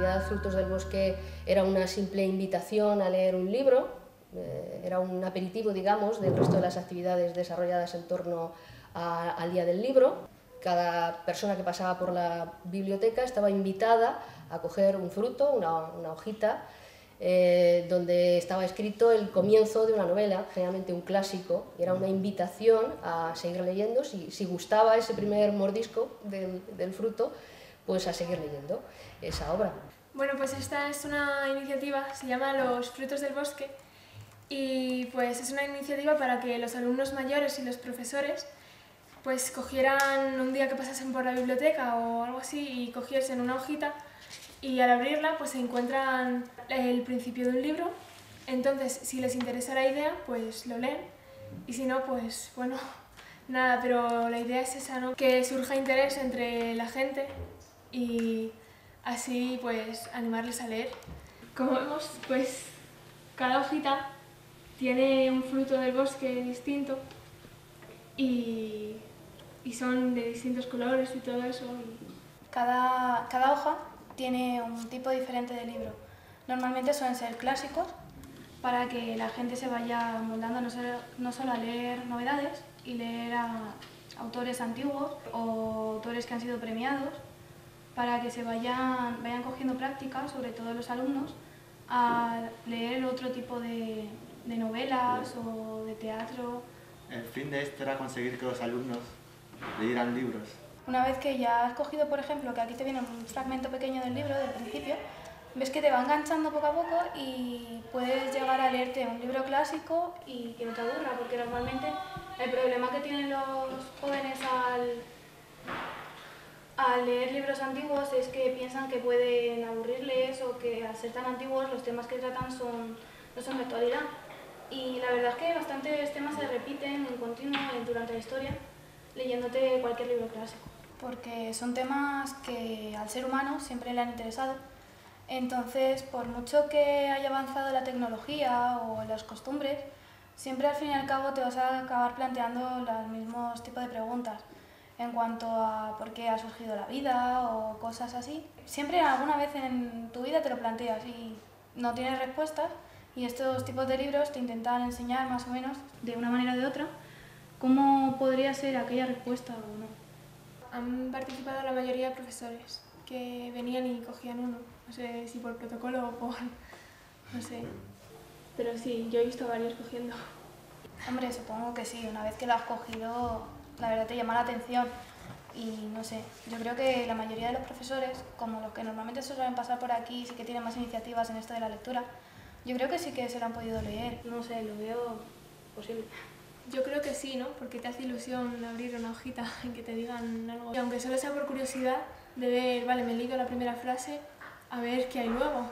actividad Frutos del Bosque era una simple invitación a leer un libro, era un aperitivo, digamos, del resto de las actividades desarrolladas en torno al Día del Libro. Cada persona que pasaba por la biblioteca estaba invitada a coger un fruto, una hojita, donde estaba escrito el comienzo de una novela, generalmente un clásico, y era una invitación a seguir leyendo. Si gustaba ese primer mordisco del fruto, pues a seguir leyendo esa obra. Bueno, pues esta es una iniciativa, se llama Los Frutos del Bosque, y pues es una iniciativa para que los alumnos mayores y los profesores pues cogieran un día que pasasen por la biblioteca o algo así y cogiesen una hojita, y al abrirla pues se encuentran el principio de un libro. Entonces, si les interesa la idea, pues lo leen, y si no, pues bueno, nada, pero la idea es esa, ¿no? Que surja interés entre la gente y así pues animarles a leer. Como vemos, pues cada hojita tiene un fruto del bosque distinto y son de distintos colores y todo eso. Cada hoja tiene un tipo diferente de libro. Normalmente suelen ser clásicos para que la gente se vaya moldando no solo a leer novedades y leer a autores antiguos o autores que han sido premiados, para que se vayan cogiendo práctica, sobre todo los alumnos, a leer otro tipo de novelas o de teatro. El fin de esto era conseguir que los alumnos leyeran libros. Una vez que ya has cogido, por ejemplo, que aquí te viene un fragmento pequeño del libro, del principio, ves que te va enganchando poco a poco y puedes llegar a leerte un libro clásico y que no te aburra, porque normalmente el problema que tienen los jóvenes al leer libros antiguos es que piensan que pueden aburrirles o que al ser tan antiguos los temas que tratan no son de actualidad. Y la verdad es que bastantes temas se repiten en continuo durante la historia leyéndote cualquier libro clásico, porque son temas que al ser humano siempre le han interesado. Entonces, por mucho que haya avanzado la tecnología o las costumbres, siempre al fin y al cabo te vas a acabar planteando los mismos tipos de preguntas en cuanto a por qué ha surgido la vida o cosas así. Siempre alguna vez en tu vida te lo planteas y no tienes respuestas, y estos tipos de libros te intentan enseñar más o menos, de una manera o de otra, cómo podría ser aquella respuesta o no. Han participado la mayoría de profesores que venían y cogían uno, no sé si por protocolo o por... no sé, pero sí, yo he visto a varios cogiendo. Hombre, supongo que sí, una vez que lo has cogido, la verdad te llama la atención. Y no sé, yo creo que la mayoría de los profesores, como los que normalmente se suelen pasar por aquí, sí que tienen más iniciativas en esto de la lectura, yo creo que sí que se lo han podido leer. No sé, lo veo posible. Yo creo que sí, ¿no? Porque te hace ilusión abrir una hojita en que te digan algo. Y aunque solo sea por curiosidad, de ver, vale, me he leído la primera frase, a ver qué hay luego.